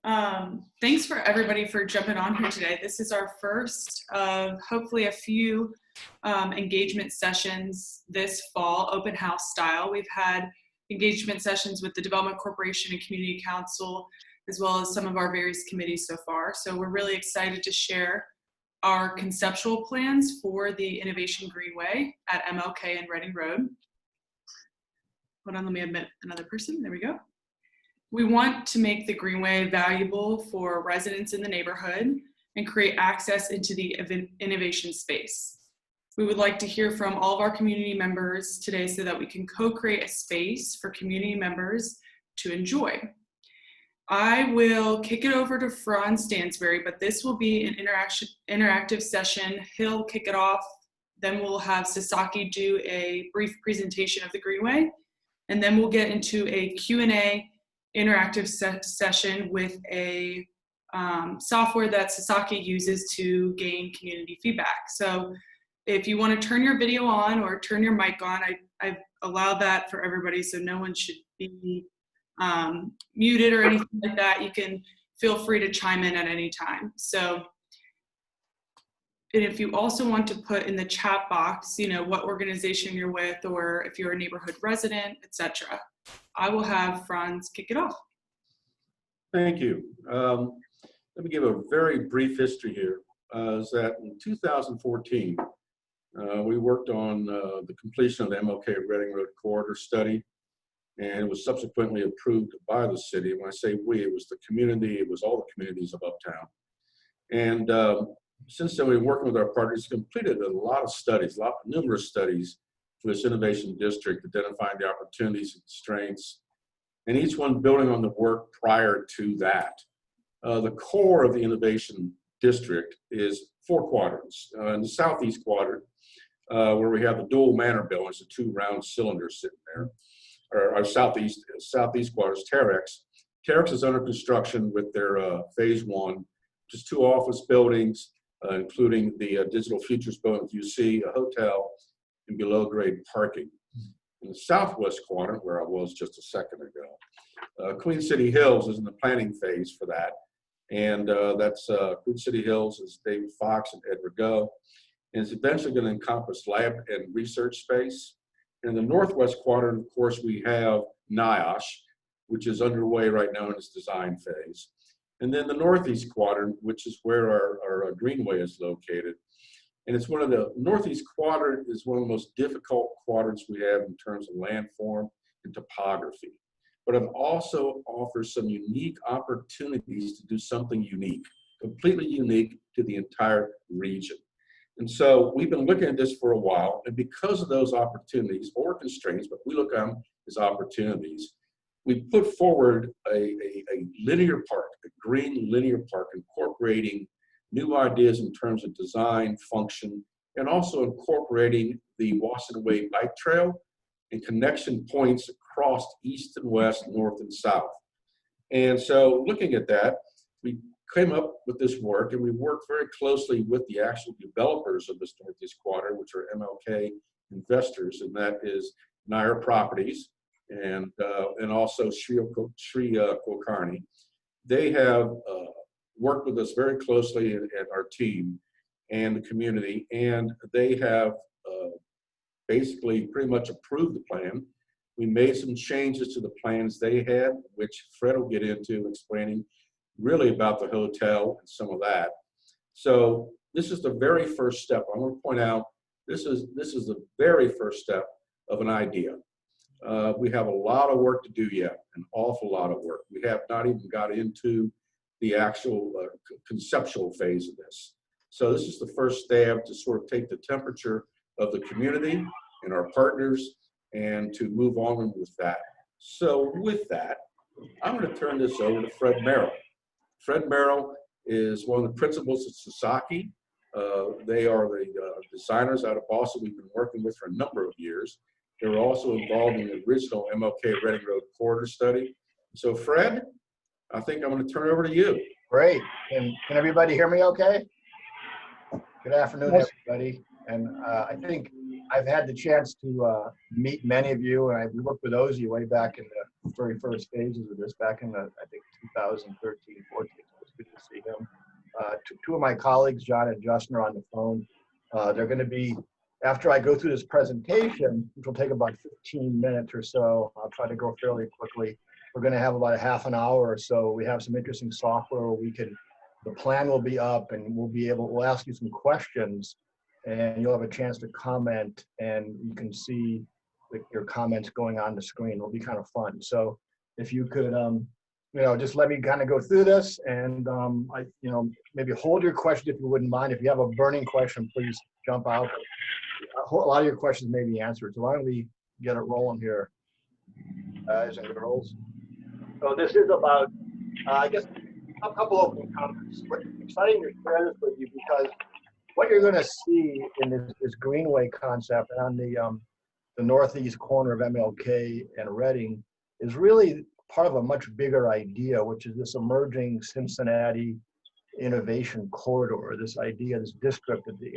Thanks for everybody for jumping on here today. This is our first of hopefully a few engagement sessions this fall, open house style. We've had engagement sessions with the Development Corporation and Community Council, as well as some of our various committees so far. So we're really excited to share our conceptual plans for the Innovation Greenway at MLK and Reading Road. Hold on, let me admit another person. There we go. We want to make the Greenway valuable for residents in the neighborhood and create access into the innovation space. We would like to hear from all of our community members today so that we can co-create a space for community members to enjoy. I will kick it over to Franz Stansberry, but this will be an interactive session. He'll kick it off. Then we'll have Sasaki do a brief presentation of the Greenway, and then we'll get into a Q&A interactive session with a software that Sasaki uses to gain community feedback. So if you want to turn your video on or turn your mic on, I've allowed that for everybody, so no one should be muted or anything like that. You can feel free to chime in at any time. So, and if you also want to put in the chat box, you know, what organization you're with, or if you're a neighborhood resident, etc. I will have Franz kick it off. Thank you. Let me give a very brief history here. Is that in 2014, we worked on the completion of the MLK Reading Road corridor study, and it was subsequently approved by the city. When I say we, it was the community, it was all the communities of Uptown. And since then, we've been working with our partners, completed a lot of studies, numerous studies for this innovation district, identifying the opportunities and constraints, and each one building on the work prior to that. The core of the innovation district is 4 quadrants. In the southeast quadrant, where we have the dual manor buildings, the 2 round cylinders sitting there, or our southeast quadrant is Terex. Terex is under construction with their phase 1, just 2 office buildings, including the Digital Futures building with UC, a hotel, and below grade parking. In the southwest quadrant, where I was just a second ago, Queen City Hills is in the planning phase for that. And that's Queen City Hills is David Fox and Ed Rigo. And it's eventually going to encompass lab and research space. In the northwest quadrant, of course, we have NIOSH, which is underway right now in its design phase. And then the northeast quadrant, which is where our Greenway is located. And it's one of the northeast quadrant is one of the most difficult quadrants we have in terms of landform and topography. But it also offers some unique opportunities to do something unique, completely unique to the entire region. And so we've been looking at this for a while, and because of those opportunities or constraints, but we look at them as opportunities, we put forward a linear park, a green linear park, incorporating new ideas in terms of design, function, and also incorporating the Washington Way bike trail and connection points across east and west, north and south. And so looking at that, we came up with this work, and we worked very closely with the actual developers of this northeast quadrant, which are MLK investors, and that is Nair Properties and also Sri Kulkarni. They have worked with us very closely and our team and the community, and they have basically pretty much approved the plan. We made some changes to the plans they had, which Fred will get into explaining really about the hotel and some of that. So this is the very first step. I want to point out this is the very first step of an idea. We have a lot of work to do yet, an awful lot of work. We have not even got into the actual conceptual phase of this. So this is the first stab to sort of take the temperature of the community and our partners and to move on with that. So with that, I'm going to turn this over to Fred Merrill. Fred Merrill is one of the principals at Sasaki. They are the designers out of Boston we've been working with for a number of years. They were also involved in the original MLK Reading Road corridor study. So Fred, I think I'm going to turn it over to you. Great. Can everybody hear me okay? Good afternoon, everybody. And I think I've had the chance to meet many of you, and I worked with Ozzy way back in very first phases of this back in, I think, 2013, 14. It's good to see him. Two of my colleagues, John and Justin, are on the phone. They're going to be, after I go through this presentation, which will take about 15 minutes or so, I'll try to go fairly quickly. We're going to have about a half an hour or so. We have some interesting software where we can, the plan will be up and we'll ask you some questions and you'll have a chance to comment and you can see your comments going on the screen. It'll be kind of fun. So if you could, just let me kind of go through this and maybe hold your question if you wouldn't mind. If you have a burning question, please jump out. A lot of your questions may be answered. So why don't we get it rolling here, guys and girls. So this is about, I guess, a couple open comments. We're excited to share this with you because what you're going to see in this Greenway concept on the northeast corner of MLK and Reading is really part of a much bigger idea, which is this emerging Cincinnati innovation corridor. This idea, this district of the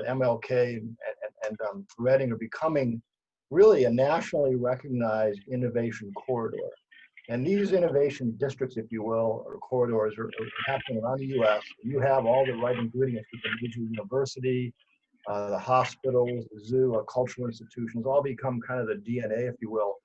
MLK and Reading are becoming really a nationally recognized innovation corridor. And these innovation districts, if you will, or corridors are happening around the U.S. You have all the right ingredients with the major university, the hospitals, the zoo, our cultural institutions, all become kind of the DNA, if you will,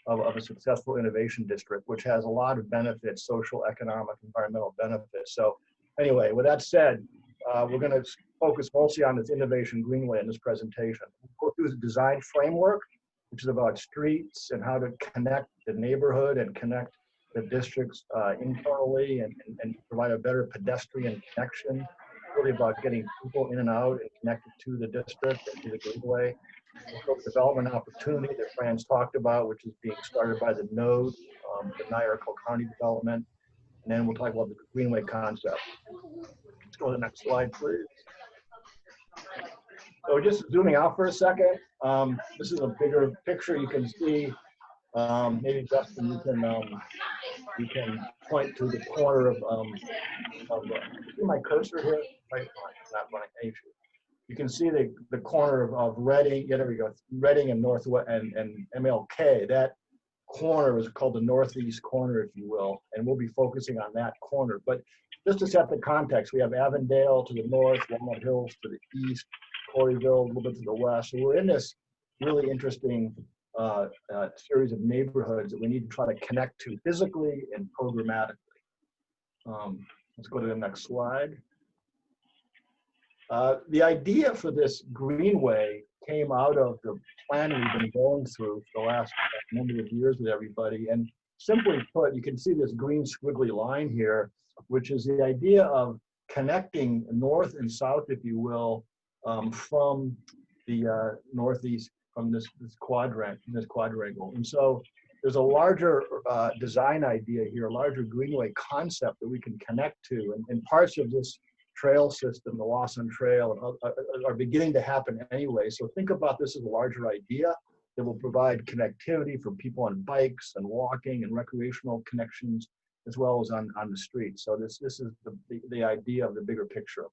of a successful innovation district, which has a lot of benefits, social, economic, environmental benefits. So anyway, with that said, we're going to focus mostly on this innovation Greenway in this presentation. We'll go through the design framework, which is about streets and how to connect the neighborhood and connect the districts internally and provide a better pedestrian connection. Really about getting people in and out and connected to the district and to the Greenway. We'll go development opportunity that Fran's talked about, which is being started by the node, the Nyarko County development. And then we'll talk about the Greenway concept. Let's go to the next slide, please. So just zooming out for a second, this is a bigger picture. You can see, maybe Justin, you can point to the corner of see my cursor here? Right, not running. You can see the corner of Reading. Yeah, there we go. Reading and Northwest and MLK. That corner is called the northeast corner, if you will, and we'll be focusing on that corner. But just to set the context, we have Avondale to the north, Walnut Hills to the east, Coreyville a little bit to the west. So we're in this really interesting series of neighborhoods that we need to try to connect to physically and programmatically. Let's go to the next slide. The idea for this Greenway came out of the planning we've been going through for the last number of years with everybody. And simply put, you can see this green squiggly line here, which is the idea of connecting north and south, if you will, from the northeast, from this quadrangle. And so there's a larger design idea here, a larger Greenway concept that we can connect to. And parts of this trail system, the Lawson Trail, are beginning to happen anyway. So think about this as a larger idea that will provide connectivity for people on bikes and walking and recreational connections, as well as on the street. So this is the idea of the bigger picture.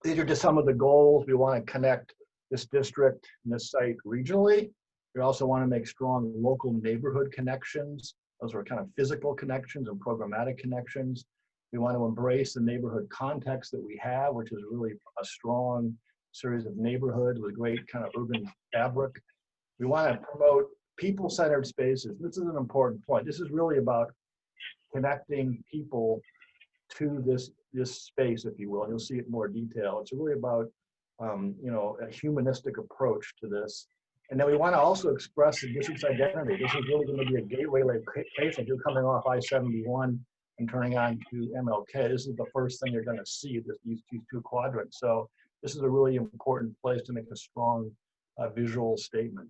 These are just some of the goals. We want to connect this district and this site regionally. We also want to make strong local neighborhood connections. Those are kind of physical connections and programmatic connections. We want to embrace the neighborhood context that we have, which is really a strong series of neighborhoods with great kind of urban fabric. We want to promote people-centered spaces. This is an important point. This is really about connecting people to this space, if you will. You'll see it in more detail. It's really about a humanistic approach to this. And then we want to also express the district's identity. This is really going to be a gateway location. If you're coming off I-71 and turning on to MLK, this is the first thing you're going to see, these two quadrants. So this is a really important place to make a strong visual statement.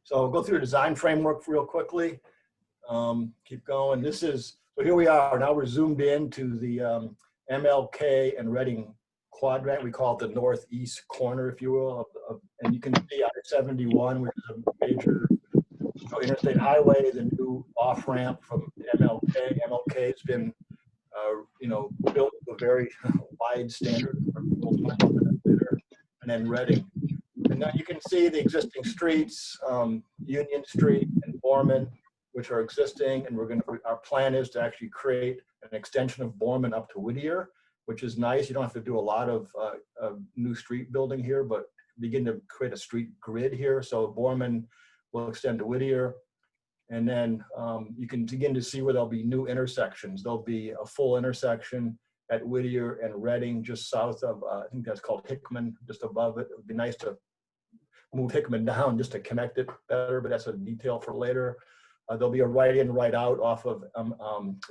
So I'll go through the design framework real quickly. Keep going. So here we are. Now we're zoomed in to the MLK and Reading quadrant. We call it the northeast corner, if you will. And you can see I-71, which is a major interstate highway, the new off-ramp from MLK. MLK has been, built to a very wide standard. And then Reading. And now you can see the existing streets. Union Street and Borman, which are existing, and our plan is to actually create an extension of Borman up to Whittier, which is nice. You don't have to do a lot of new street building here, but begin to create a street grid here. So Borman will extend to Whittier. And then you can begin to see where there'll be new intersections. There'll be a full intersection at Whittier and Reading, just south of, I think that's called Hickman, just above it. It would be nice to move Hickman down just to connect it better, but that's a detail for later. There'll be a right in, right out off of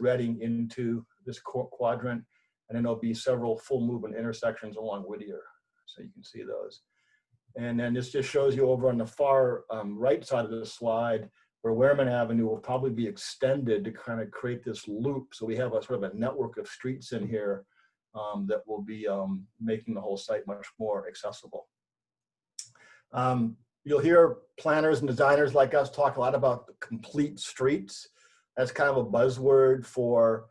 Reading into this quadrant, and then there'll be several full movement intersections along Whittier. So you can see those. And then this just shows you over on the far right side of the slide where Wehrman Avenue will probably be extended to kind of create this loop. So we have a sort of a network of streets in here that will be making the whole site much more accessible. You'll hear planners and designers like us talk a lot about the complete streets. That's kind of a buzzword for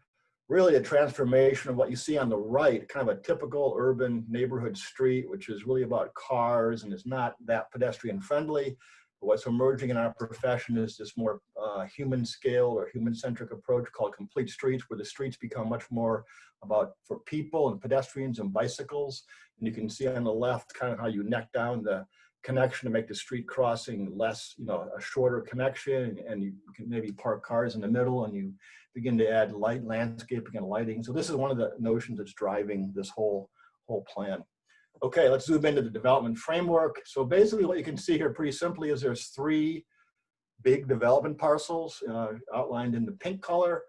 really a transformation of what you see on the right, kind of a typical urban neighborhood street, which is really about cars and is not that pedestrian friendly. But what's emerging in our profession is this more human scale or human-centric approach called complete streets, where the streets become much more about for people and pedestrians and bicycles. And you can see on the left kind of how you neck down the connection to make the street crossing less, a shorter connection, and you can maybe park cars in the middle and you begin to add light landscaping and lighting. So this is one of the notions that's driving this whole plan. Okay, let's zoom into the development framework. So basically what you can see here pretty simply is there's 3 big development parcels outlined in the pink color.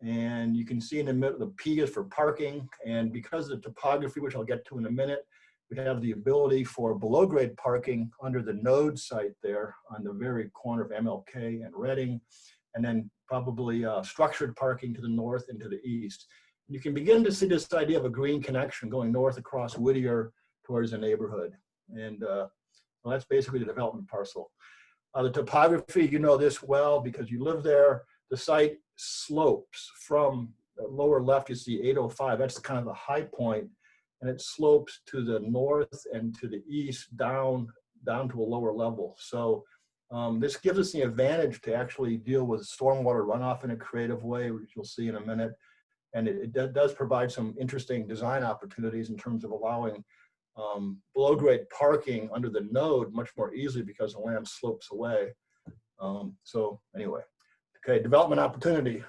And you can see in the middle, the P is for parking. And because of the topography, which I'll get to in a minute, we have the ability for below grade parking under the node site there on the very corner of MLK and Reading, and then probably structured parking to the north and to the east. You can begin to see this idea of a green connection going north across Whittier towards the neighborhood. And well, that's basically the development parcel. The topography, you know this well because you live there. The site slopes from the lower left, you see 805, that's kind of the high point. And it slopes to the north and to the east down to a lower level. So this gives us the advantage to actually deal with stormwater runoff in a creative way, which you'll see in a minute. And it does provide some interesting design opportunities in terms of allowing below grade parking under the node much more easily because the land slopes away. So anyway, okay, development opportunity.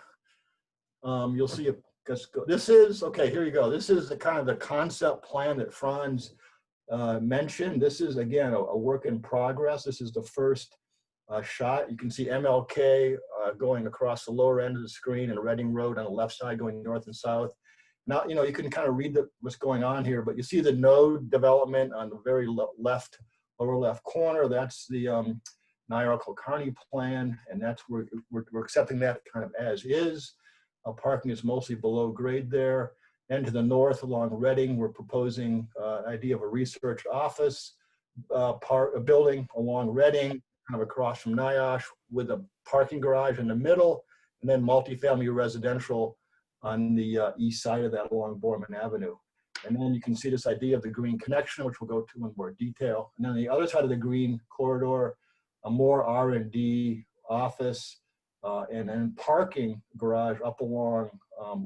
You'll see it. This is, okay, here you go. This is the kind of the concept plan that Franz mentioned. This is, again, a work in progress. This is the first shot. You can see MLK going across the lower end of the screen and Reading Road on the left side going north and south. Now, you can kind of read what's going on here, but you see the node development on the very left, lower left corner. That's the Nair-Kulkarni plan, and that's where we're accepting that kind of as is. Parking is mostly below grade there. And to the north along Reading, we're proposing an idea of a research office a building along Reading, kind of across from NIOSH, with a parking garage in the middle, and then multifamily residential on the east side of that along Borman Avenue. And then you can see this idea of the green connection, which we'll go to in more detail. And then on the other side of the green corridor, a more R&D office, and then parking garage up along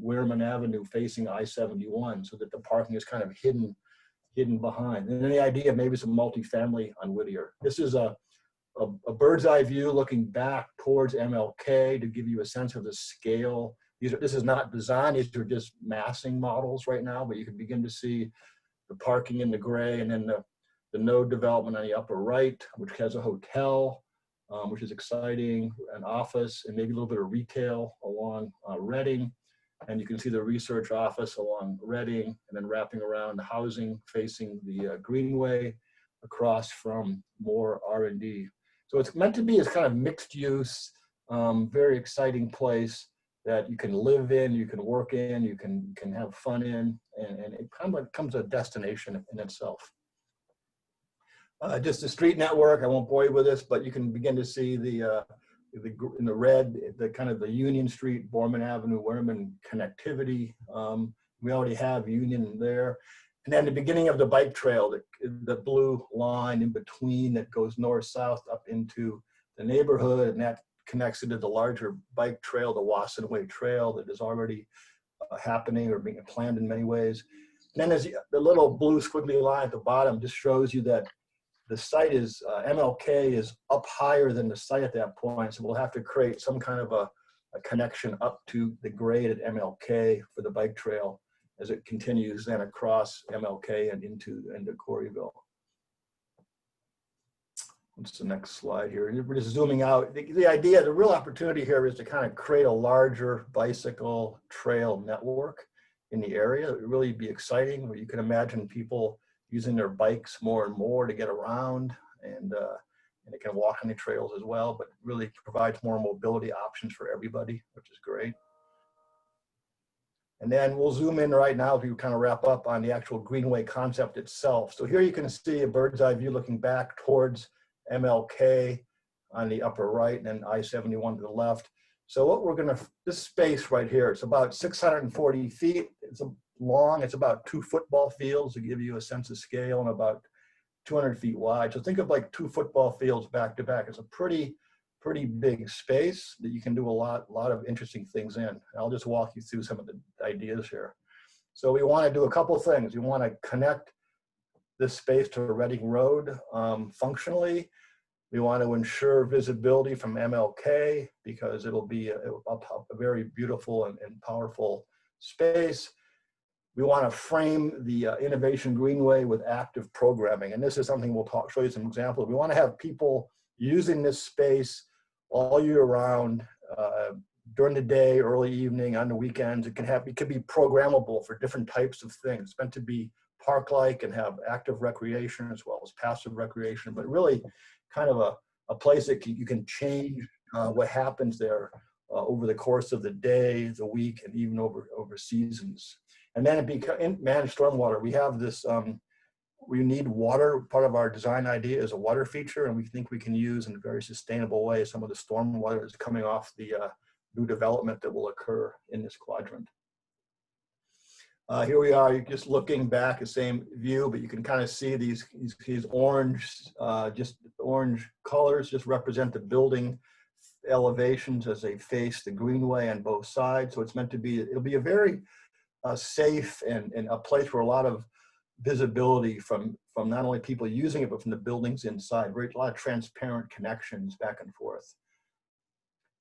Wehrman Avenue facing I-71 so that the parking is kind of hidden behind. And then the idea of maybe some multifamily on Whittier. This is a bird's eye view looking back towards MLK to give you a sense of the scale. This is not design, these are just massing models right now, but you can begin to see the parking in the gray and then the node development on the upper right, which has a hotel, which is exciting, an office, and maybe a little bit of retail along Reading. And you can see the research office along Reading, and then wrapping around the housing facing the Greenway across from more R&D. So it's meant to be this kind of mixed use, very exciting place that you can live in, you can work in, you can have fun in, and it kind of becomes a destination in itself. Just the street network, I won't bore you with this, but you can begin to see in the red, the kind of the Union Street, Borman Avenue, Wehrman connectivity. We already have Union there. And then the beginning of the bike trail, the blue line in between that goes north-south up into the neighborhood, and that connects into the larger bike trail, the ONCINNATI Trail, that is already happening or being planned in many ways. And then as the little blue squiggly line at the bottom just shows you that the site is, MLK is up higher than the site at that point. So we'll have to create some kind of a connection up to the grade at MLK for the bike trail as it continues then across MLK and into Corryville. What's the next slide here? We're just zooming out. The idea, the real opportunity here is to kind of create a larger bicycle trail network in the area. It would really be exciting, where you can imagine people using their bikes more and more to get around, and they can walk on the trails as well, but really provides more mobility options for everybody, which is great. And then we'll zoom in right now to kind of wrap up on the actual Greenway concept itself. So here you can see a bird's eye view looking back towards MLK on the upper right, and then I-71 to the left. So what we're gonna, this space right here, it's about 640 feet. It's long, it's about 2 football fields to give you a sense of scale, and about 200 feet wide. So think of like 2 football fields back to back. It's a pretty big space that you can do a lot of interesting things in. And I'll just walk you through some of the ideas here. So we want to do a couple things. We want to connect this space to Reading Road functionally. We want to ensure visibility from MLK because it'll be a very beautiful and powerful space. We want to frame the Innovation Greenway with active programming. And this is something we'll show you some examples. We want to have people using this space all year round, during the day, early evening, on the weekends. It could be programmable for different types of things. It's meant to be park-like and have active recreation as well as passive recreation, but really kind of a place that you can change what happens there over the course of the day, the week, and even over seasons. And then managed stormwater. We have this, we need water. Part of our design idea is a water feature, and we think we can use in a very sustainable way some of the stormwater that's coming off the new development that will occur in this quadrant. Here we are, you're just looking back, the same view, but you can kind of see these orange, just orange colors just represent the building elevations as they face the Greenway on both sides. So it's meant to be, it'll be a very safe and a place where a lot of visibility from not only people using it, but from the buildings inside. A lot of transparent connections back and forth.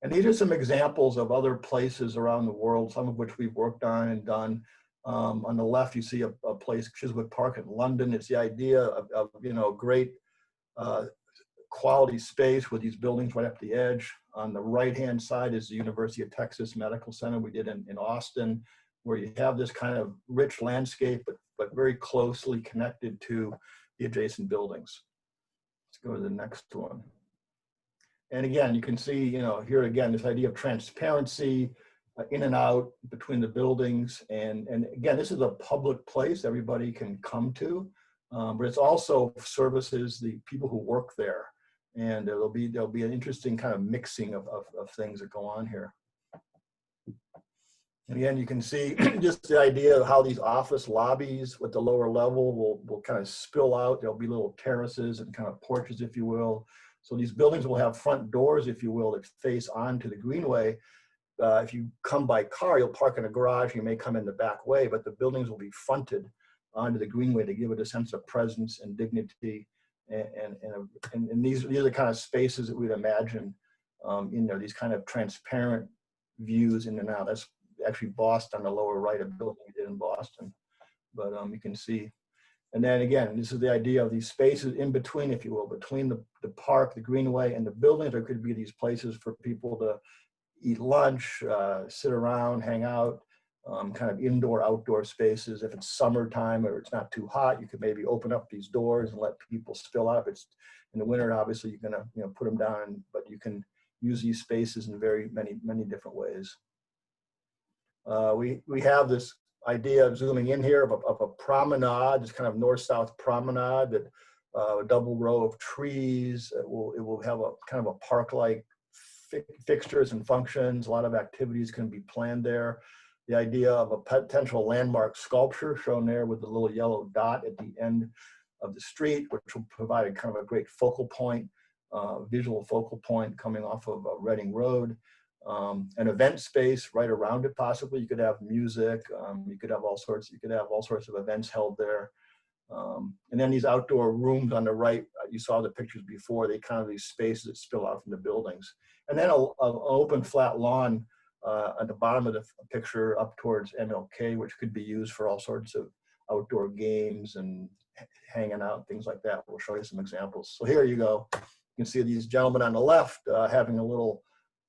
And these are some examples of other places around the world, some of which we've worked on and done. On the left, you see a place, Chiswick Park in London. It's the idea of great quality space with these buildings right up the edge. On the right-hand side is the University of Texas Medical Center we did in Austin, where you have this kind of rich landscape, but very closely connected to the adjacent buildings. Let's go to the next one. And again, you can see, here again, this idea of transparency in and out between the buildings. And again, this is a public place everybody can come to, but it's also services the people who work there. And there'll be an interesting kind of mixing of things that go on here. And again, you can see just the idea of how these office lobbies with the lower level will kind of spill out. There'll be little terraces and kind of porches, if you will. So these buildings will have front doors, if you will, that face onto the Greenway. If you come by car, you'll park in a garage, you may come in the back way, but the buildings will be fronted onto the Greenway to give it a sense of presence and dignity. And these are the kind of spaces that we'd imagine in there, these kind of transparent views in and out. That's actually Boston on the lower right, a building we did in Boston, but you can see. And then again, this is the idea of these spaces in between, if you will, between the park, the Greenway, and the buildings. There could be these places for people to eat lunch, sit around, hang out, kind of indoor, outdoor spaces. If it's summertime or it's not too hot, you could maybe open up these doors and let people spill out. If it's in the winter, obviously you're gonna put them down, but you can use these spaces in very many different ways. We have this idea of zooming in here of a promenade, this kind of north-south promenade that a double row of trees. It will have a kind of a park-like fixtures and functions. A lot of activities can be planned there. The idea of a potential landmark sculpture shown there with the little yellow dot at the end of the street, which will provide a kind of a great focal point visual focal point coming off of Reading Road. An event space right around it, possibly. You could have music. You could have all sorts of events held there. And then these outdoor rooms on the right, you saw the pictures before, they kind of these spaces that spill out from the buildings. And then an open flat lawn at the bottom of the picture up towards MLK, which could be used for all sorts of outdoor games and hanging out, things like that. We'll show you some examples. So here you go. You can see these gentlemen on the left having a little,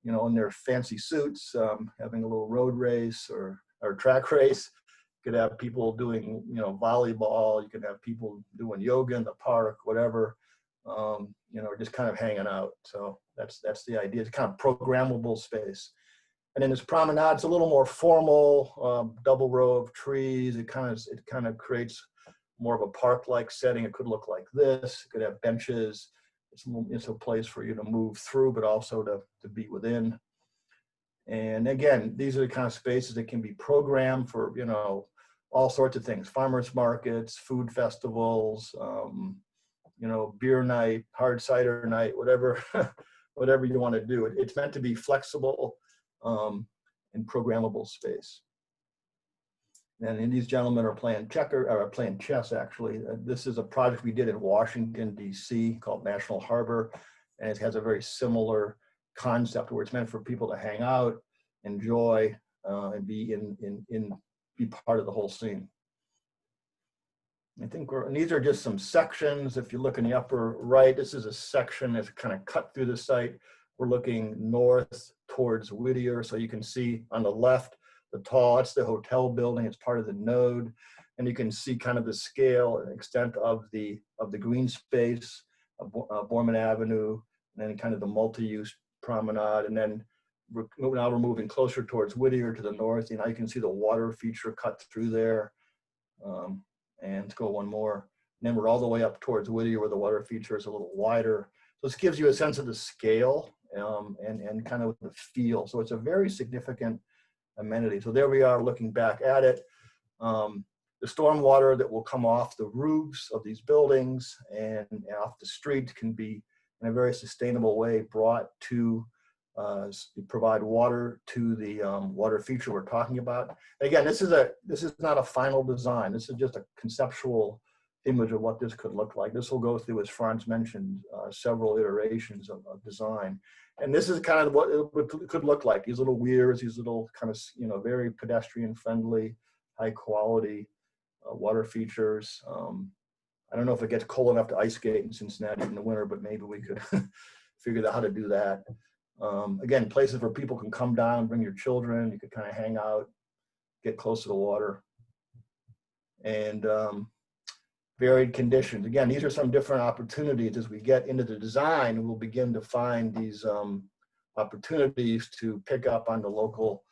you know, in their fancy suits, having a little road race or track race. You could have people doing, you know, volleyball. You could have people doing yoga in the park, whatever, you know, just kind of hanging out. So that's the idea. It's kind of programmable space. And then this promenade, it's a little more formal, double row of trees. It kind of creates more of a park-like setting. It could look like this. It could have benches. It's a place for you to move through, but also to be within. And again, these are the kind of spaces that can be programmed for, you know, all sorts of things: farmers markets, food festivals, you know, beer night, hard cider night, whatever, whatever you want to do. It's meant to be flexible and programmable space. And these gentlemen are playing chess, actually. This is a project we did in Washington, D.C. called National Harbor, and it has a very similar concept where it's meant for people to hang out, enjoy, and be be part of the whole scene. I think these are just some sections. If you look in the upper right, this is a section that's kind of cut through the site. We're looking north towards Whittier, so you can see on the left, that's the hotel building. It's part of the node, and you can see kind of the scale and extent of the green space of Borman Avenue, and then kind of the multi-use promenade, and then now we're moving closer towards Whittier to the north. You know, you can see the water feature cut through there, and let's go one more. And then we're all the way up towards Whittier, where the water feature is a little wider. So this gives you a sense of the scale and kind of the feel. So it's a very significant amenity. So there we are looking back at it. The stormwater that will come off the roofs of these buildings and off the street can be, in a very sustainable way, brought to provide water to the water feature we're talking about. Again, this is not a final design. This is just a conceptual image of what this could look like. This will go through, as Franz mentioned, several iterations of design. And this is kind of what it could look like. These little weirs, these little kind of, you know, very pedestrian friendly, high quality water features. I don't know if it gets cold enough to ice skate in Cincinnati in the winter, but maybe we could figure out how to do that. Again, places where people can come down, bring your children, you could kind of hang out, get close to the water. And varied conditions. Again, these are some different opportunities. As we get into the design, we'll begin to find these opportunities to pick up on the local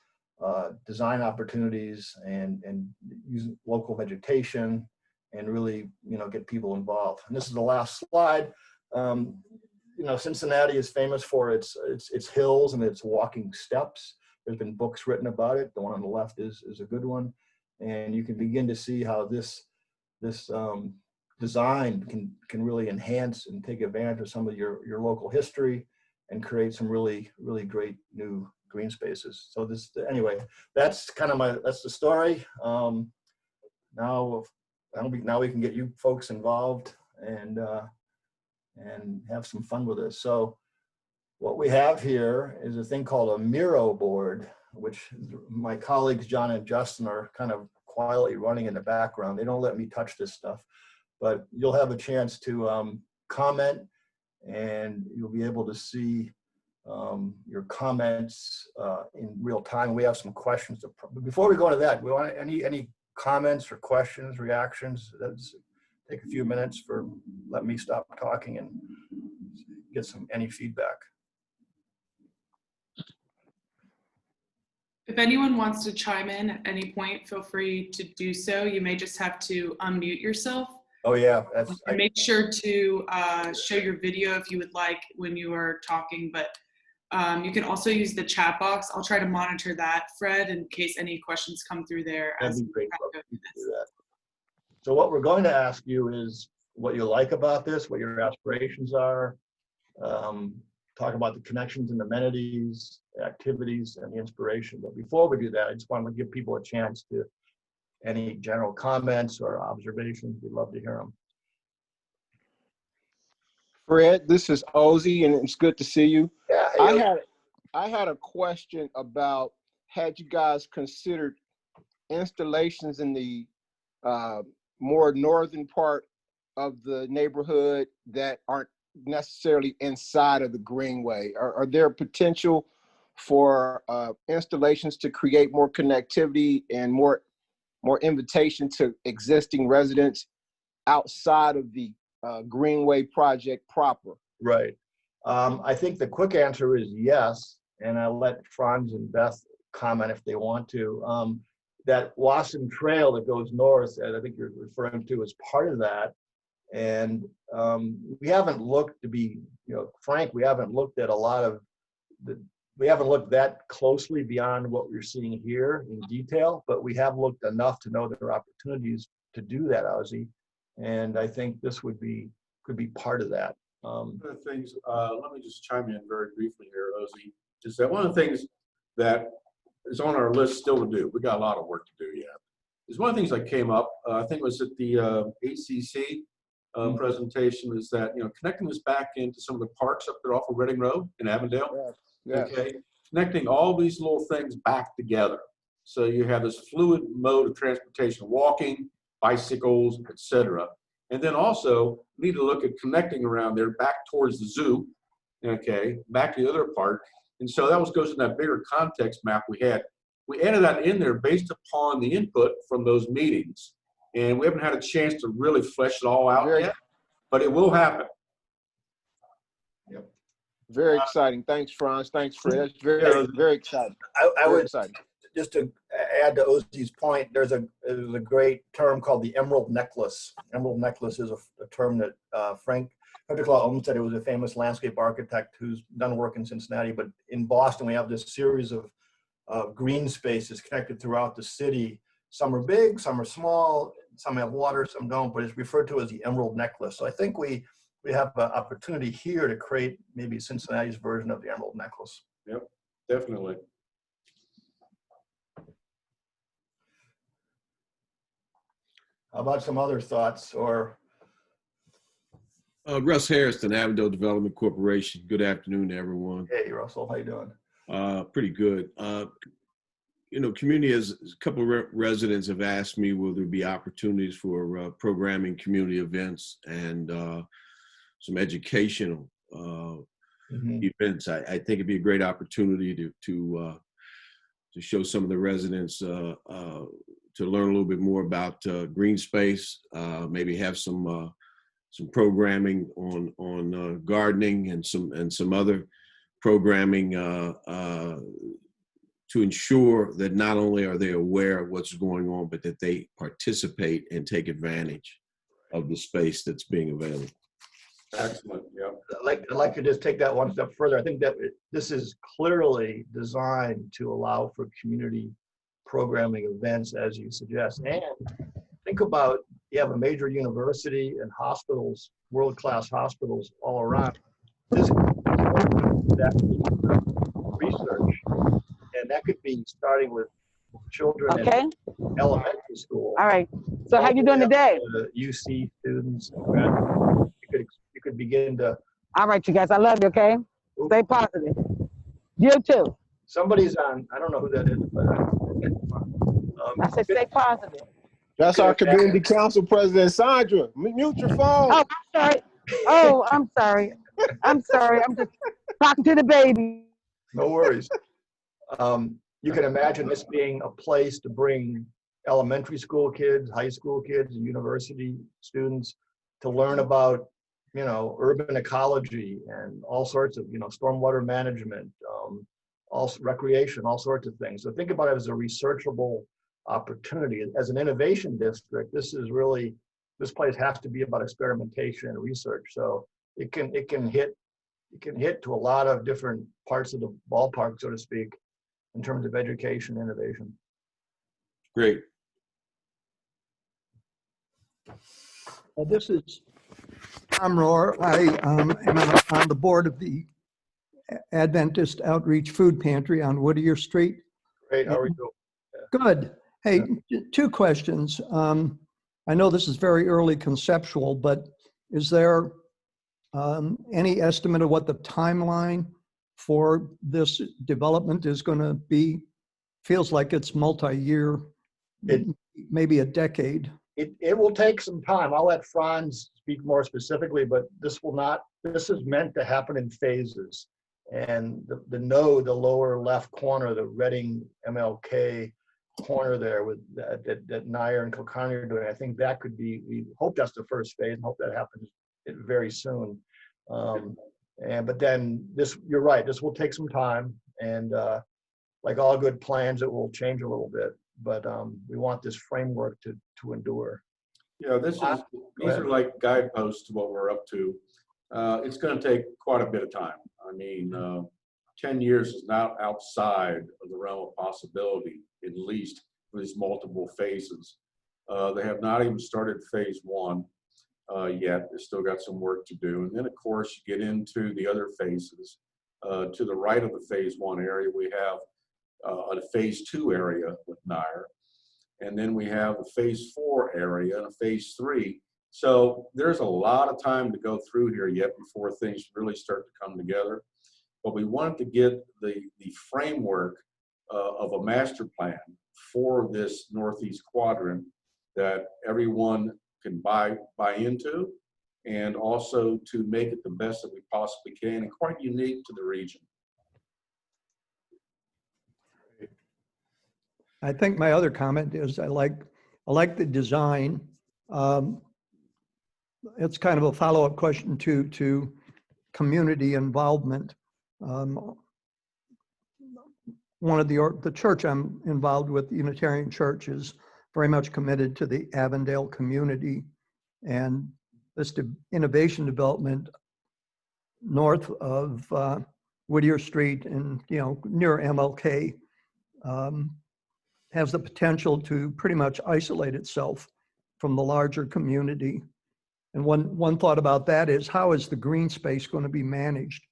design opportunities and use local vegetation and really, you know, get people involved. And this is the last slide. You know, Cincinnati is famous for its hills and its walking steps. There's been books written about it. The one on the left is a good one. And you can begin to see how this design can really enhance and take advantage of some of your local history and create some really great new green spaces. So anyway, that's kind of that's the story. Now we can get you folks involved and have some fun with this. So what we have here is a thing called a Miro board, which my colleagues John and Justin are kind of quietly running in the background. They don't let me touch this stuff, but you'll have a chance to comment, and you'll be able to see your comments in real time. We have some questions. Before we go to that, we want any comments or questions, reactions? Let's take a few minutes let me stop talking and get any feedback. If anyone wants to chime in at any point, feel free to do so. You may just have to unmute yourself. Oh yeah. And make sure to show your video if you would like when you are talking, but you can also use the chat box. I'll try to monitor that, Fred, in case any questions come through there. That'd be great. So what we're going to ask you is what you like about this, what your aspirations are, talk about the connections and amenities, activities, and the inspiration. But before we do that, I just want to give people a chance to any general comments or observations. We'd love to hear them. Fred, this is Ozzy, and it's good to see you. Yeah, I had a question about, had you guys considered installations in the more northern part of the neighborhood that aren't necessarily inside of the Greenway? Are there potential for installations to create more connectivity and more invitation to existing residents outside of the Greenway project proper? right. I think the quick answer is yes, and I'll let Franz and Beth comment if they want to. That Wasson Trail that goes north, and I think you're referring to, is part of that. And we haven't looked, to be frank, we haven't looked at a lot of we haven't looked that closely beyond what we're seeing here in detail, but we have looked enough to know there are opportunities to do that, Ozzy. And I think this could be part of that. One of the things, let me just chime in very briefly here, Ozzy, is that one of the things that is on our list still to do, we got a lot of work to do yet, is one of the things that came up, I think it was at the ACC presentation, is that, connecting this back into some of the parks up there off of Reading Road in Avondale. Yes. Okay, connecting all these little things back together. So you have this fluid mode of transportation, walking, bicycles, etc. And then also need to look at connecting around there back towards the zoo, okay, back to the other part. And so that goes in that bigger context map we had. We added that in there based upon the input from those meetings. And we haven't had a chance to really flesh it all out yet, but it will happen. Yep. Very exciting. Thanks, Franz. Thanks, Fred. That's very exciting. I would just to add to Ozzy's point, there's a great term called the emerald necklace. Emerald necklace is a term that Frank Olmsted, who was a famous landscape architect who's done work in Cincinnati, but in Boston we have this series of green spaces connected throughout the city. Some are big, some are small, some have water, some don't, but it's referred to as the emerald necklace. So I think we have an opportunity here to create maybe Cincinnati's version of the emerald necklace. Yep, definitely. How about some other thoughts? Or Russ Harrison, Avondale Development Corporation. Good afternoon to everyone. hey, Russell, how you doing? Pretty good. Community, as a couple of residents have asked me, will there be opportunities for programming community events and some educational events? I think it'd be a great opportunity to show some of the residents to learn a little bit more about green space, maybe have some programming on gardening and some other programming to ensure that not only are they aware of what's going on, but that they participate and take advantage of the space that's being available. Excellent. Yeah. I'd like to just take that one step further. I think that this is clearly designed to allow for community programming events, as you suggest. And think about, you have a major university and hospitals, world-class hospitals all around. This that research, and that could be starting with children in elementary school. All right. So how you doing today? UC students, you could begin to. All right, you guys. I love you. Okay. Stay positive. You too. Somebody's on. I don't know who that is, but I said stay positive. That's our community council president, Sandra. Mute your phone. Oh, I'm sorry. Oh, I'm sorry. I'm sorry. I'm just talking to the baby. No worries. You can imagine this being a place to bring elementary school kids, high school kids, and university students to learn about, urban ecology and all sorts of, stormwater management, also recreation, all sorts of things. So think about it as a researchable opportunity. As an innovation district, this place has to be about experimentation and research. So it can hit to a lot of different parts of the ballpark, so to speak, in terms of education and innovation. Great. This is I'm Rohr. I am on the board of the Adventist Outreach Food Pantry on Whittier Street. Great, how are you? Good. Hey, two questions. I know this is very early conceptual, but is there any estimate of what the timeline for this development is going to be? Feels like it's multi-year, maybe a decade. It will take some time. I'll let Franz speak more specifically, but this is meant to happen in phases. And the lower left corner, the Reading MLK corner there with that Nair and Kilcarney are doing, I think that could be, we hope that's the first phase and hope that happens very soon. But then you're right, this will take some time, and like all good plans, it will change a little bit, but we want this framework to endure. Yeah, these are like guideposts to what we're up to. It's going to take quite a bit of time. I mean, 10 years is not outside of the realm of possibility, at least for these multiple phases. They have not even started phase one yet. They've still got some work to do. And then, of course, you get into the other phases. To the right of the phase one area, we have a phase two area with Nair. And then we have a phase four area and a phase three. So there's a lot of time to go through here yet before things really start to come together. But we wanted to get the framework of a master plan for this Northeast quadrant that everyone can buy into, and also to make it the best that we possibly can and quite unique to the region. I think my other comment is I like the design. It's kind of a follow-up question to community involvement. One of the church I'm involved with, the Unitarian Church, is very much committed to the Avondale community, and this innovation development north of Whittier Street and near MLK has the potential to pretty much isolate itself from the larger community. And one thought about that is, how is the green space going to be managed?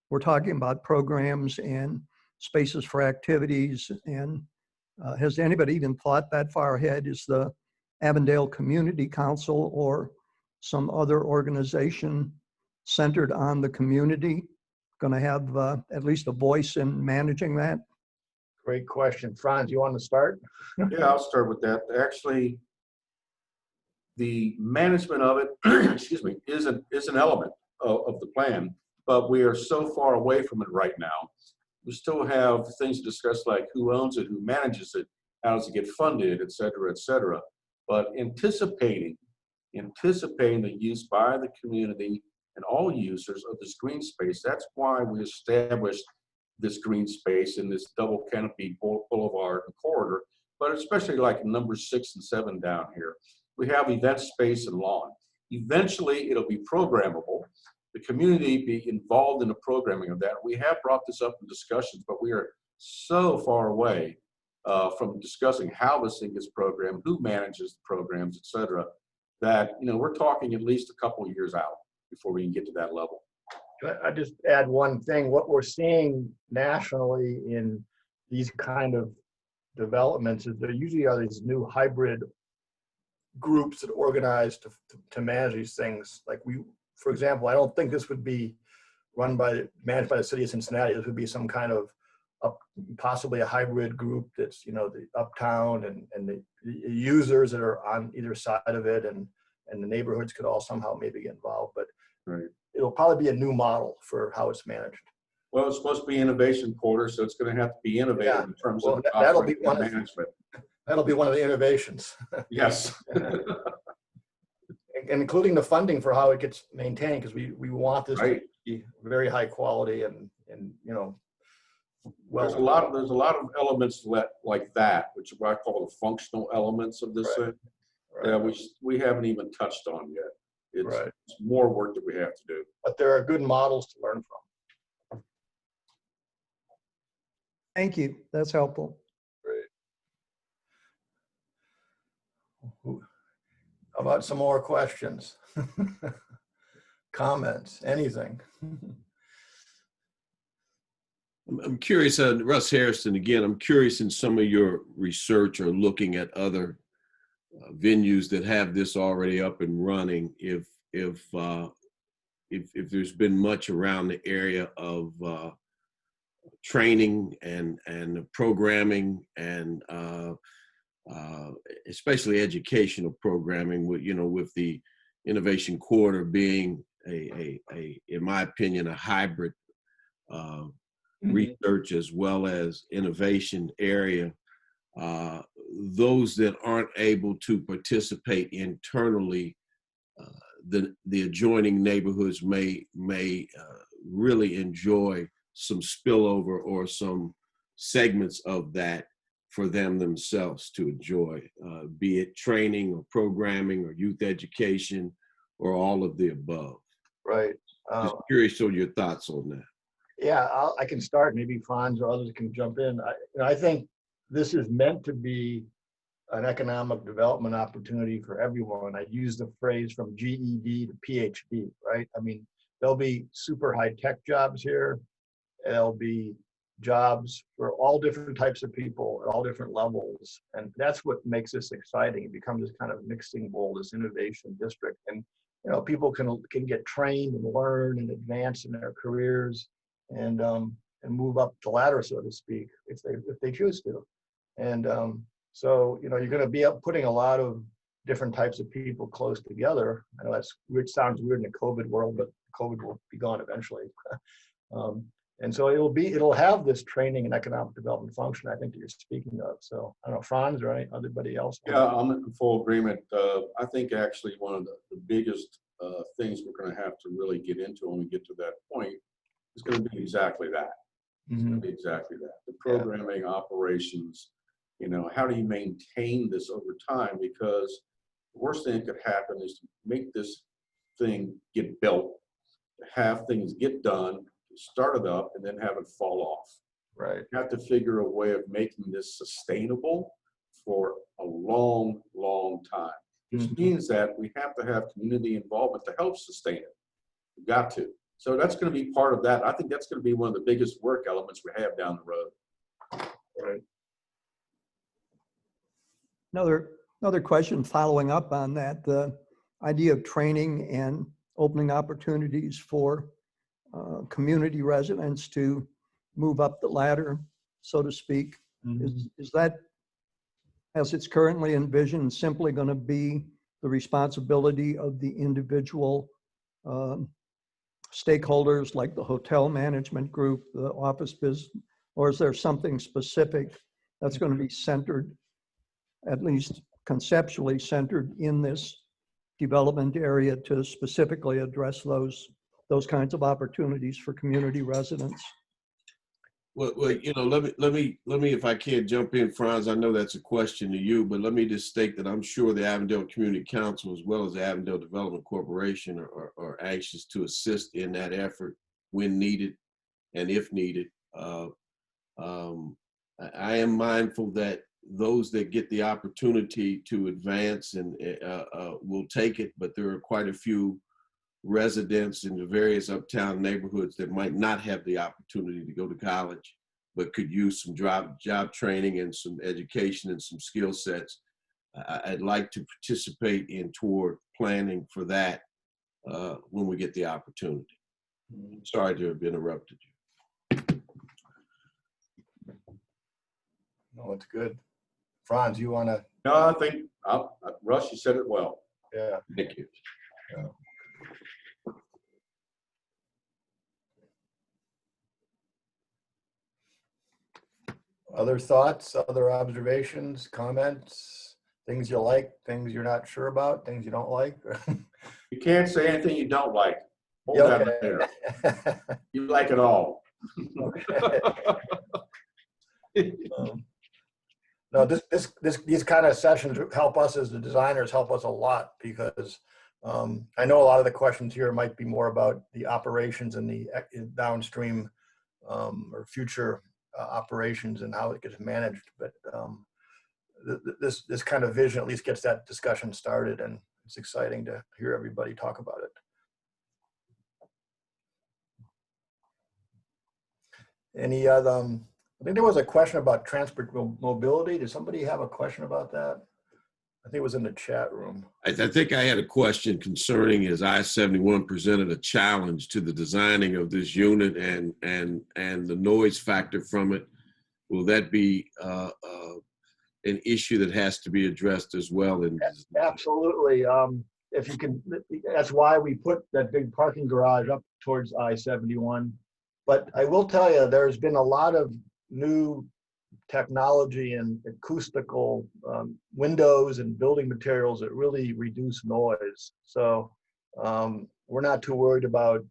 We're talking about programs and spaces for activities, and has anybody even thought that far ahead? Is the Avondale Community Council or some other organization centered on the community going to have at least a voice in managing that? Great question. Franz, you want to start? Yeah, I'll start with that. Actually, the management of it, excuse me, is an element of the plan, but we are so far away from it right now. We still have things to discuss, like who owns it, who manages it, how does it get funded, et cetera, et cetera. But anticipating the use by the community and all users of this green space, that's why we established this green space in this double canopy boulevard and corridor, but especially like numbers 6 and 7 down here. We have event space and lawn. Eventually, it'll be programmable. The community be involved in the programming of that. We have brought this up in discussions, but we are so far away from discussing how this thing gets programmed, who manages the programs, et cetera, that we're talking at least a couple of years out before we can get to that level. I just add one thing. What we're seeing nationally in these kind of developments is there usually are these new hybrid groups that organize to manage these things. Like for example, I don't think this would be managed by the city of Cincinnati. This would be some kind of possibly a hybrid group that's the uptown and the users that are on either side of it, and the neighborhoods could all somehow maybe get involved. But right. It'll probably be a new model for how it's managed. Well, it's supposed to be innovation quarter, so it's going to have to be innovative in terms of that'll be one management. That'll be one of the innovations. Yes. And including the funding for how it gets maintained, because we want this right. to be very high quality and well. There's a lot of elements like that, which I call the functional elements of this thing, that we haven't even touched on yet. It's more work that we have to do. But there are good models to learn from. Thank you. That's helpful. Great. How about some more questions? comments, anything? I'm curious, Russ Harrison, again, I'm curious in some of your research or looking at other venues that have this already up and running, if there's been much around the area of training and programming and especially educational programming, with with the Innovation Quarter being a in my opinion a hybrid research as well as innovation area. Those that aren't able to participate internally, the adjoining neighborhoods may really enjoy some spillover or some segments of that for them themselves to enjoy, be it training or programming or youth education or all of the above. Right. Just curious on your thoughts on that. Yeah, I can start. Maybe Franz or others can jump in. I think this is meant to be an economic development opportunity for everyone. I use the phrase from GED to PhD, right? I mean, there'll be super high tech jobs here. There'll be jobs for all different types of people at all different levels. And that's what makes this exciting. It becomes this kind of mixing bowl, this innovation district. And, people can get trained and learn and advance in their careers and move up the ladder, so to speak, if they choose to. And so, you're going to be putting a lot of different types of people close together. I know that's weird, sounds weird in the COVID world, but COVID will be gone eventually. And so it'll have this training and economic development function, I think, that you're speaking of. So I don't know, Franz or anybody else? Yeah, I'm in full agreement. I think actually one of the biggest things we're going to have to really get into when we get to that point is going to be exactly that. It's going to be exactly that. The programming, operations, how do you maintain this over time? Because the worst thing that could happen is to make this thing get built, have things get done, start it up, and then have it fall off. Right. You have to figure a way of making this sustainable for a long, long time, which means that we have to have community involvement to help sustain it. We've got to. So that's going to be part of that. I think that's going to be one of the biggest work elements we have down the road. Right. Another question following up on that, the idea of training and opening opportunities for community residents to move up the ladder, so to speak. Is that, as it's currently envisioned, simply going to be the responsibility of the individual stakeholders like the hotel management group, the office business, or is there something specific that's going to be centered, at least conceptually centered in this development area to specifically address those kinds of opportunities for community residents? Well, let me, if I can jump in, Franz. I know that's a question to you, but let me just state that I'm sure the Avondale Community Council, as well as the Avondale Development Corporation, are anxious to assist in that effort when needed and if needed. I am mindful that those that get the opportunity to advance and will take it, but there are quite a few residents in the various uptown neighborhoods that might not have the opportunity to go to college, but could use some job training and some education and some skill sets. I'd like to participate toward planning for that when we get the opportunity. Sorry to have interrupted you. No, it's good. Franz, you want to? No, I think, Russ, you said it well. Yeah. Thank you. Yeah. Other thoughts, other observations, comments, things you like, things you're not sure about, things you don't like? You can't say anything you don't like. Hold that right there. You like it all. No, these kind of sessions help us as the designers, help us a lot, because I know a lot of the questions here might be more about the operations and the downstream or future operations and how it gets managed. But this kind of vision at least gets that discussion started, and it's exciting to hear everybody talk about it. Any other, I think there was a question about transport mobility. Did somebody have a question about that? I think it was in the chat room. I think I had a question concerning as I-71 presented a challenge to the designing of this unit and the noise factor from it. Will that be an issue that has to be addressed as well? Absolutely. If you can, that's why we put that big parking garage up towards I-71. But I will tell you, there's been a lot of new technology and acoustical windows and building materials that really reduce noise. So we're not too worried about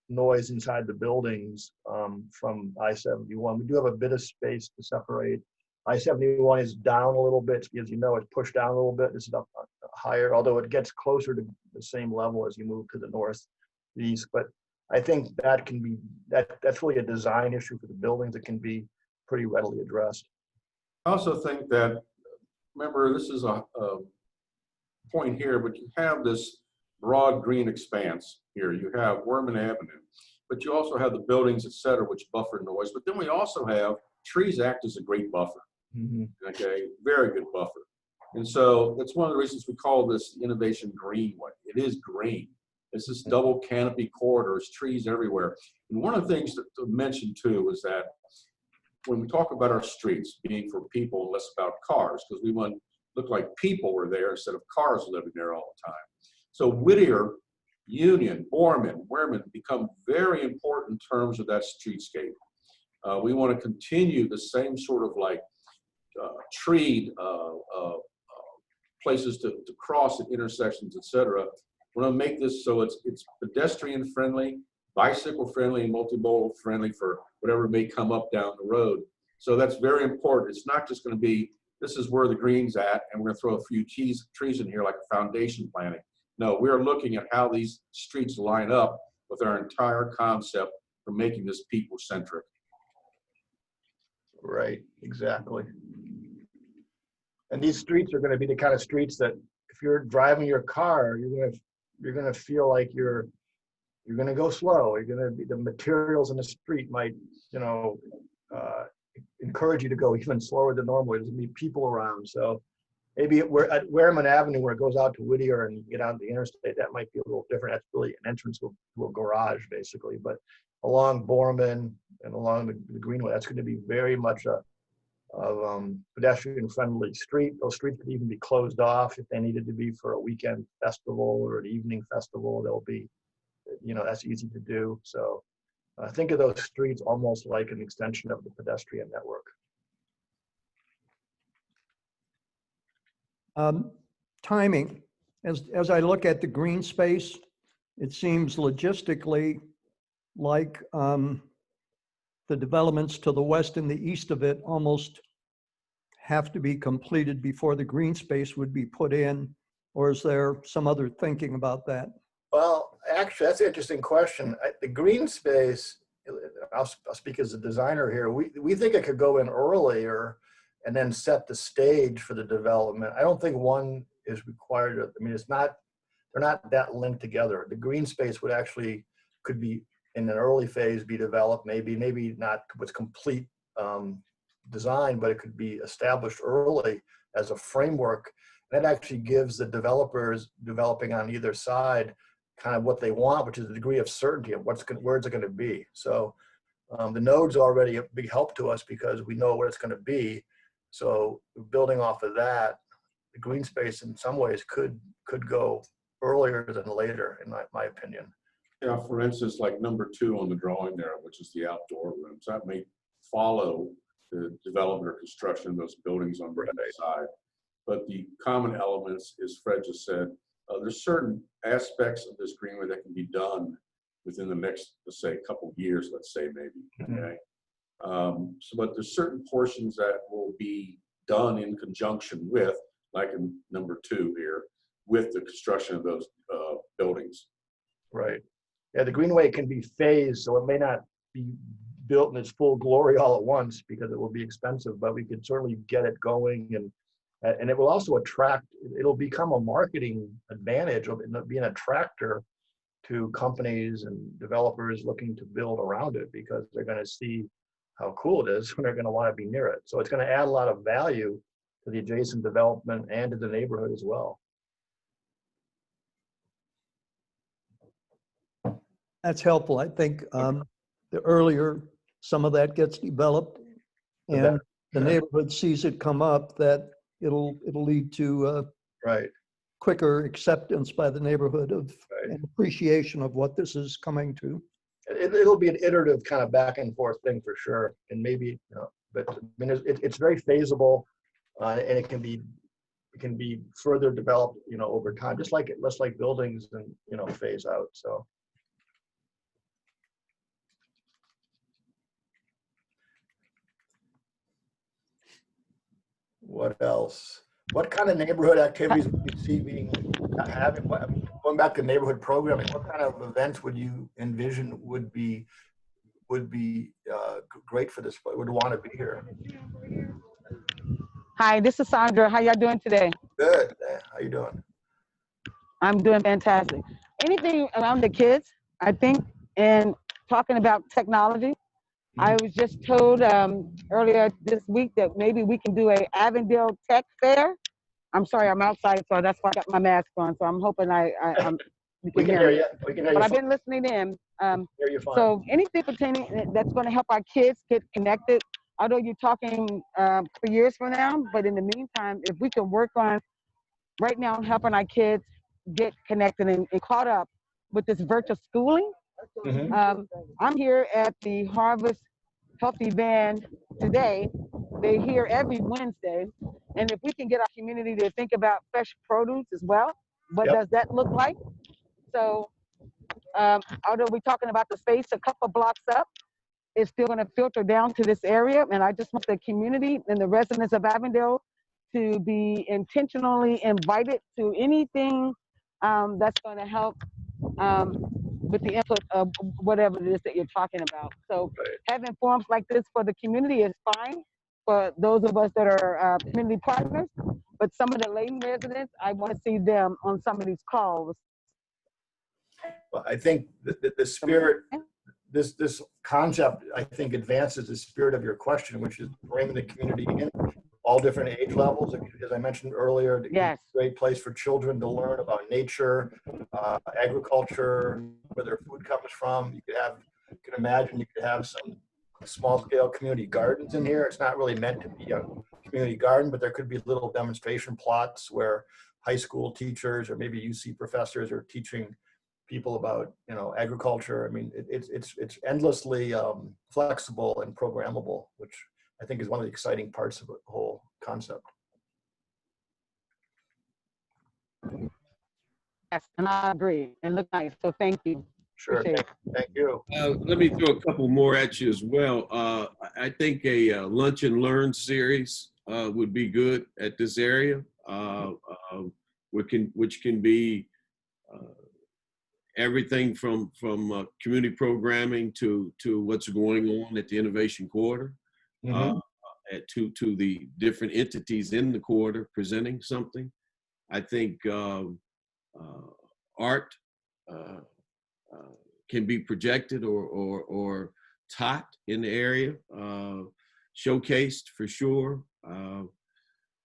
noise inside the buildings from I-71. We do have a bit of space to separate. I-71 is down a little bit, as you know, it's pushed down a little bit. This is up higher, although it gets closer to the same level as you move to the northeast. But I think that can be, that's really a design issue for the buildings that can be pretty readily addressed. I also think that, remember, this is a point here, but you have this broad green expanse here. You have Werman Avenue, but you also have the buildings, et cetera, which buffer noise. But then we also have trees act as a great buffer. Mm-hmm. Okay, very good buffer. And so that's one of the reasons we call this innovation Greenway. It is green. It's this double canopy corridors, trees everywhere. And one of the things to mention too is that when we talk about our streets being for people, less about cars, because we want to look like people were there instead of cars living there all the time. So Whittier, Union, Borman, Wehrman become very important in terms of that streetscape. We want to continue the same sort of like treed places to cross at intersections, et cetera. We're going to make this so it's pedestrian friendly, bicycle friendly, and multimodal friendly for whatever may come up down the road. So that's very important. It's not just going to be, this is where the green's at, and we're going to throw a few trees in here like a foundation planting. No, we're looking at how these streets line up with our entire concept for making this people-centric. Right, exactly. And these streets are going to be the kind of streets that if you're driving your car, you're going to feel like you're going to go slow. You're going to be, the materials in the street might, you know, encourage you to go even slower than normal. There's going to be people around. So maybe we're at Wehrman Avenue where it goes out to Whittier and you get out the interstate, that might be a little different. That's really an entrance to a garage basically. But along Borman and along the Greenway, that's going to be very much a pedestrian friendly street. Those streets could even be closed off if they needed to be for a weekend festival or an evening festival. They'll be, you know, that's easy to do. So think of those streets almost like an extension of the pedestrian network. Timing, as I look at the green space, it seems logistically like the developments to the west and the east of it almost have to be completed before the green space would be put in, or is there some other thinking about that? Well, actually, that's an interesting question. The green space, I'll speak as a designer here, we think it could go in earlier and then set the stage for the development. I don't think one is required. I mean, they're not that linked together. The green space would actually, could be in an early phase be developed, maybe not with complete design, but it could be established early as a framework. That actually gives the developers developing on either side kind of what they want, which is a degree of certainty of where's it going to be. So the node's already a big help to us because we know what it's going to be. So building off of that, the green space in some ways could go earlier than later, in my opinion. Yeah, for instance, like number 2 on the drawing there, which is the outdoor rooms, that may follow the development or construction of those buildings on the side. But the common elements, as Fred just said, there's certain aspects of this Greenway that can be done within the next, let's say, couple of years, let's say maybe, okay? But there's certain portions that will be done in conjunction with, like in number 2 here, with the construction of those buildings. Right. Yeah, the Greenway can be phased, so it may not be built in its full glory all at once because it will be expensive, but we could certainly get it going, and it will also attract, it'll become a marketing advantage of it being an attractor to companies and developers looking to build around it because they're going to see how cool it is when they're going to want to be near it. So it's going to add a lot of value to the adjacent development and to the neighborhood as well. That's helpful. I think the earlier some of that gets developed and the neighborhood sees it come up, that it'll lead to Right. quicker acceptance by the neighborhood of an appreciation of what this is coming to. It'll be an iterative kind of back and forth thing for sure. And maybe, you know, but I mean, it's very feasible, and it can be further developed, you know, over time, just like buildings and, you know, phase out. So. What else? What kind of neighborhood activities would you see being having? Going back to neighborhood programming, what kind of events would you envision would be great for this? Would want to be here? Hi, this is Sandra. How y'all doing today? Good. How you doing? I'm doing fantastic. Anything around the kids, I think, and talking about technology. I was just told earlier this week that maybe we can do a Avondale Tech Fair. I'm sorry, I'm outside, so that's why I got my mask on. So I'm hoping you We can hear you. We can hear you. But I've been listening in. Hear you fine. So anything pertaining that's going to help our kids get connected. Although you're talking for years from now, but in the meantime, if we can work on right now helping our kids get connected and caught up with this virtual schooling. I'm here at the Harvest Healthy Van today. They're here every Wednesday. And if we can get our community to think about fresh produce as well, what does that look like? So although we're talking about the space a couple blocks up, it's still going to filter down to this area. And I just want the community and the residents of Avondale to be intentionally invited to anything that's going to help with the input of whatever it is that you're talking about. So having forums like this for the community is fine for those of us that are community partners, but some of the Layton residents, I want to see them on some of these calls. Well, I think the spirit, this concept, I think advances the spirit of your question, which is bringing the community in, all different age levels. As I mentioned earlier, it's a great place for children to learn about nature, agriculture, where their food comes from. You can imagine you could have some small scale community gardens in here. It's not really meant to be a community garden, but there could be little demonstration plots where high school teachers or maybe UC professors are teaching people about, you know, agriculture. I mean, it's endlessly flexible and programmable, which I think is one of the exciting parts of the whole concept. Yes, and I agree. And look nice. So thank you. Sure. Thank you. Let me throw a couple more at you as well. I think a lunch and learn series would be good at this area, which can be everything from community programming to what's going on at the Innovation Quarter, to the different entities in the quarter presenting something. I think art can be projected or taught in the area, showcased for sure.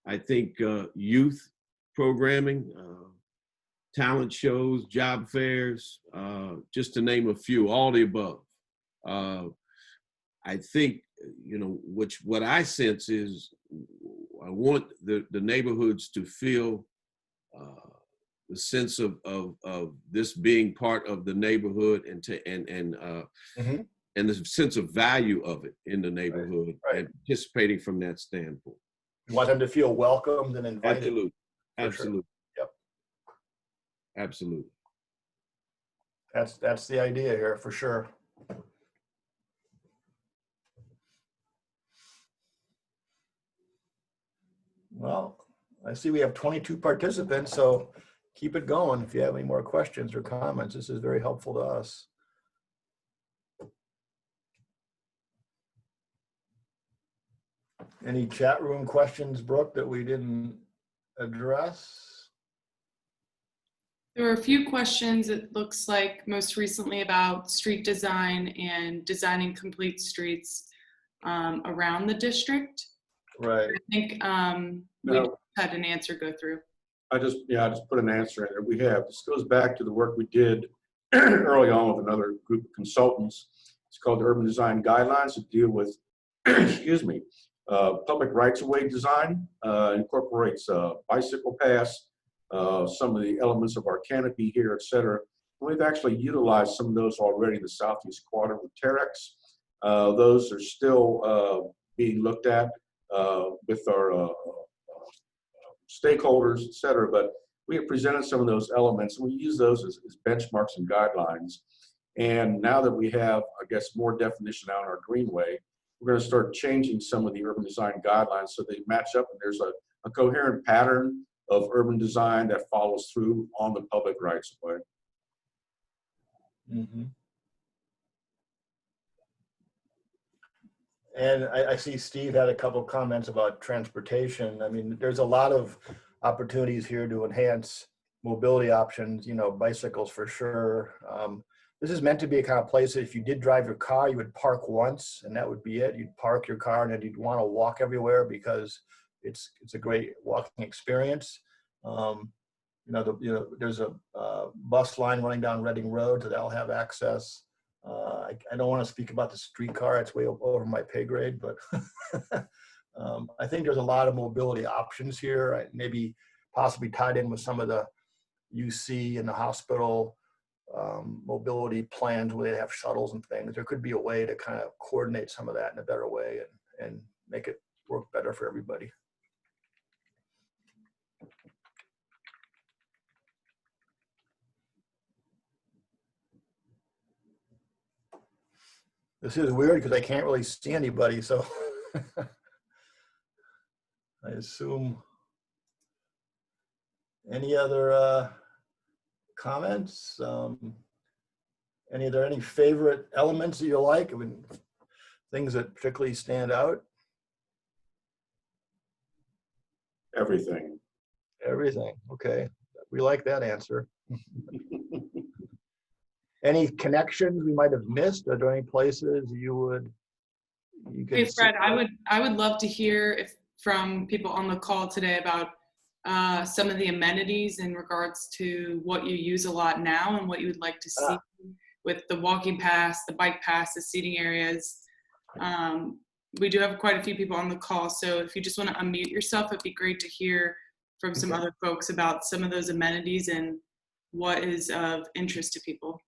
I think youth programming, talent shows, job fairs, just to name a few, all the above. I think, you know, what I sense is I want the neighborhoods to feel the sense of this being part of the neighborhood and the sense of value of it in the neighborhood and participating from that standpoint. You want them to feel welcomed and invited. Absolutely. Absolutely. Sure. Yep. Absolutely. That's the idea here for sure. Well, I see we have 22 participants, so keep it going if you have any more questions or comments. This is very helpful to us. Any chat room questions, Brooke, that we didn't address? There were a few questions, it looks like, most recently about street design and designing complete streets. around the district. Right. I think we No. just had an answer go through. I just put an answer in there. This goes back to the work we did early on with another group of consultants. It's called the Urban Design Guidelines to deal with, excuse me, public rights-of-way design, incorporates bicycle paths, some of the elements of our canopy here, et cetera. We've actually utilized some of those already in the southeast quadrant with Terex. Those are still being looked at with our stakeholders, et cetera, but we have presented some of those elements, and we use those as benchmarks and guidelines. And now that we have, I guess, more definition out in our Greenway, we're going to start changing some of the urban design guidelines so they match up, and there's a coherent pattern of urban design that follows through on the public rights of way. Mm-hmm. And I see Steve had a couple comments about transportation. I mean, there's a lot of opportunities here to enhance mobility options, you know, bicycles for sure. This is meant to be a kind of place that if you did drive your car, you would park once and that would be it. You'd park your car and then you'd want to walk everywhere because it's a great walking experience. There's a bus line running down Reading Road, so that'll have access. I don't want to speak about the streetcar, it's way over my pay grade, but I think there's a lot of mobility options here, maybe possibly tied in with some of the UC and the hospital mobility plans where they have shuttles and things. There could be a way to kind of coordinate some of that in a better way and make it work better for everybody. This is weird because I can't really see anybody, so I assume. Any other comments? Are there any favorite elements that you like? I mean, things that particularly stand out? Everything. Everything, okay. We like that answer. Any connections we might have missed? Are there any places you could Hey, Fred, see? I would love to hear from people on the call today about some of the amenities in regards to what you use a lot now and what you would like to see with the walking paths, the bike paths, the seating areas. We do have quite a few people on the call, so if you just want to unmute yourself, it'd be great to hear from some other folks about some of those amenities and what is of interest to people.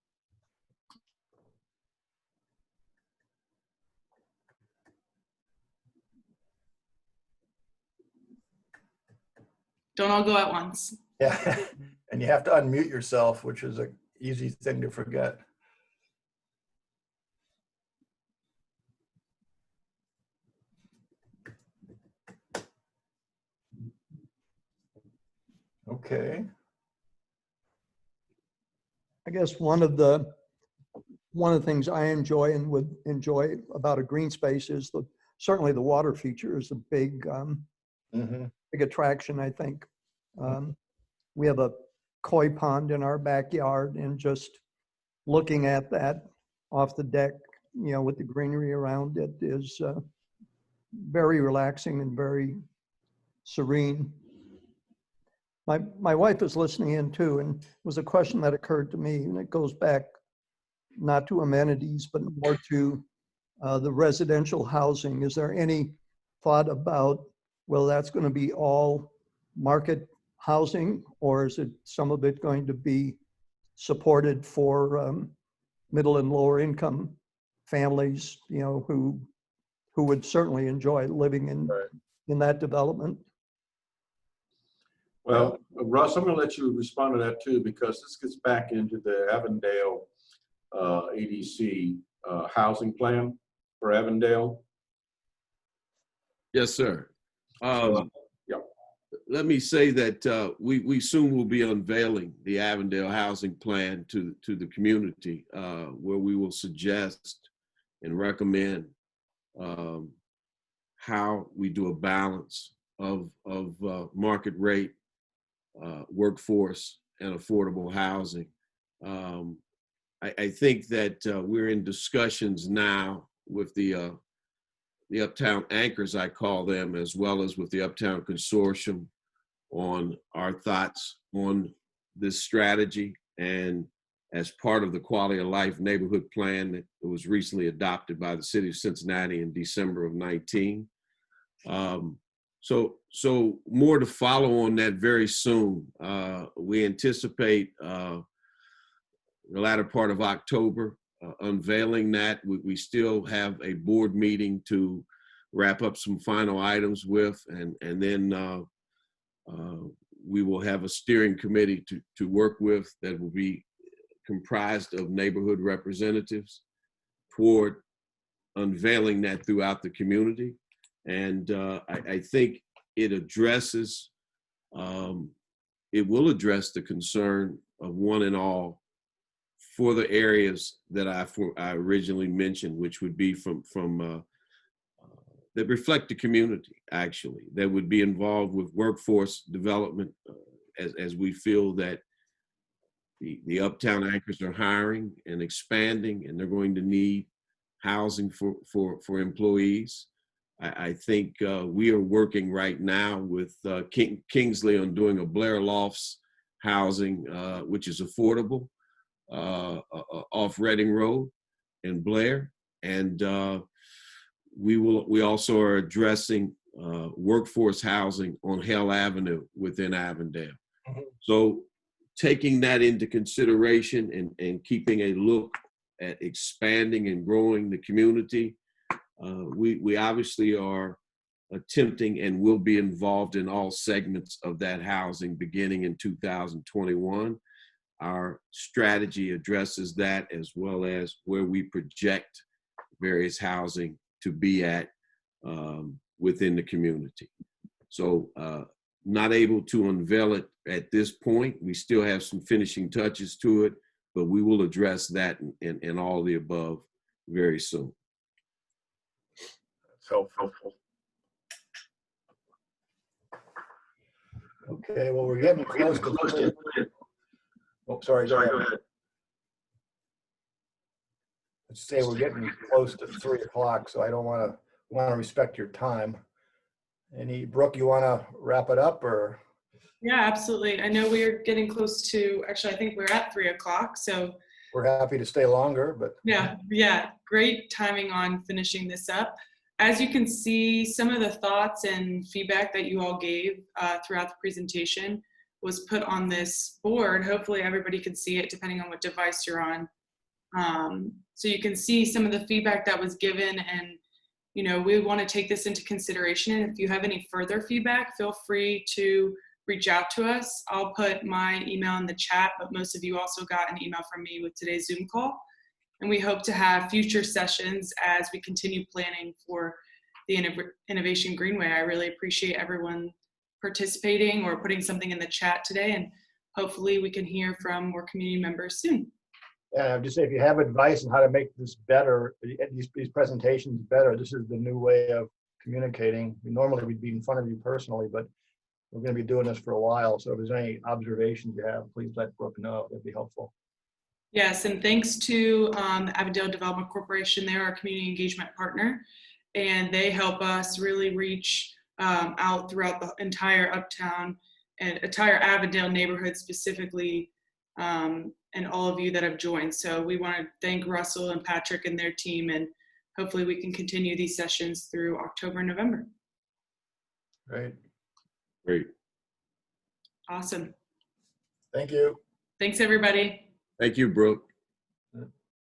Don't all go at once. Yeah, and you have to unmute yourself, which is an easy thing to forget. Okay. I guess one of the things I enjoy and would enjoy about a green space is certainly the water feature is a big big attraction, I think. We have a koi pond in our backyard, and just looking at that off the deck, you know, with the greenery around it is very relaxing and very serene. My wife is listening in too, and it was a question that occurred to me, and it goes back not to amenities, but more to the residential housing. Is there any thought about, well, that's going to be all market housing, or is it some of it going to be supported for middle and lower income families, you know, who would certainly enjoy living in that development? Well, Russ, I'm going to let you respond to that too, because this gets back into the Avondale ADC housing plan for Avondale. Yes, sir. Yeah. Let me say that we soon will be unveiling the Avondale housing plan to the community, where we will suggest and recommend how we do a balance of market rate, workforce, and affordable housing. I think that we're in discussions now with the the Uptown Anchors, I call them, as well as with the Uptown Consortium on our thoughts on this strategy, and as part of the Quality of Life Neighborhood Plan that was recently adopted by the city of Cincinnati in December of 19. So more to follow on that very soon. We anticipate the latter part of October unveiling that. We still have a board meeting to wrap up some final items with, and then we will have a steering committee to work with that will be comprised of neighborhood representatives toward unveiling that throughout the community. And I think it addresses, it will address the concern of one and all for the areas that I originally mentioned, which would be from that reflect the community, actually, that would be involved with workforce development, as we feel that the Uptown Anchors are hiring and expanding, and they're going to need housing for employees. I think we are working right now with Kingsley on doing a Blair Lofts housing, which is affordable, off Reading Road in Blair. And we also are addressing workforce housing on Hale Avenue within Avondale. So taking that into consideration and keeping a look at expanding and growing the community, we obviously are attempting and will be involved in all segments of that housing beginning in 2021. Our strategy addresses that, as well as where we project various housing to be at within the community. So not able to unveil it at this point. We still have some finishing touches to it, but we will address that and all the above very soon. So helpful. Okay, well, we're getting close to. Oh, sorry, go ahead. Let's say we're getting close to 3 o'clock, so I don't want to respect your time. Brooke, you want to wrap it up, or? Yeah, absolutely. I know we're getting close to, actually, I think we're at 3 o'clock. So We're happy to stay longer, but. Yeah, great timing on finishing this up. As you can see, some of the thoughts and feedback that you all gave throughout the presentation was put on this board. Hopefully everybody can see it depending on what device you're on. So you can see some of the feedback that was given, and we want to take this into consideration. And if you have any further feedback, feel free to reach out to us. I'll put my email in the chat, but most of you also got an email from me with today's Zoom call. And we hope to have future sessions as we continue planning for the Innovation Greenway. I really appreciate everyone participating or putting something in the chat today, and hopefully we can hear from more community members soon. Yeah, just say if you have advice on how to make this better, these presentations better, this is the new way of communicating. Normally we'd be in front of you personally, but we're going to be doing this for a while. So if there's any observations you have, please let Brooke know. That'd be helpful. Yes, and thanks to the Avondale Development Corporation. They're our community engagement partner, and they help us really reach out throughout the entire Uptown and entire Avondale neighborhood specifically, and all of you that have joined. So we want to thank Russell and Patrick and their team, and hopefully we can continue these sessions through October and November. Great. Awesome. Thank you. Thanks, everybody. Thank you, Brooke.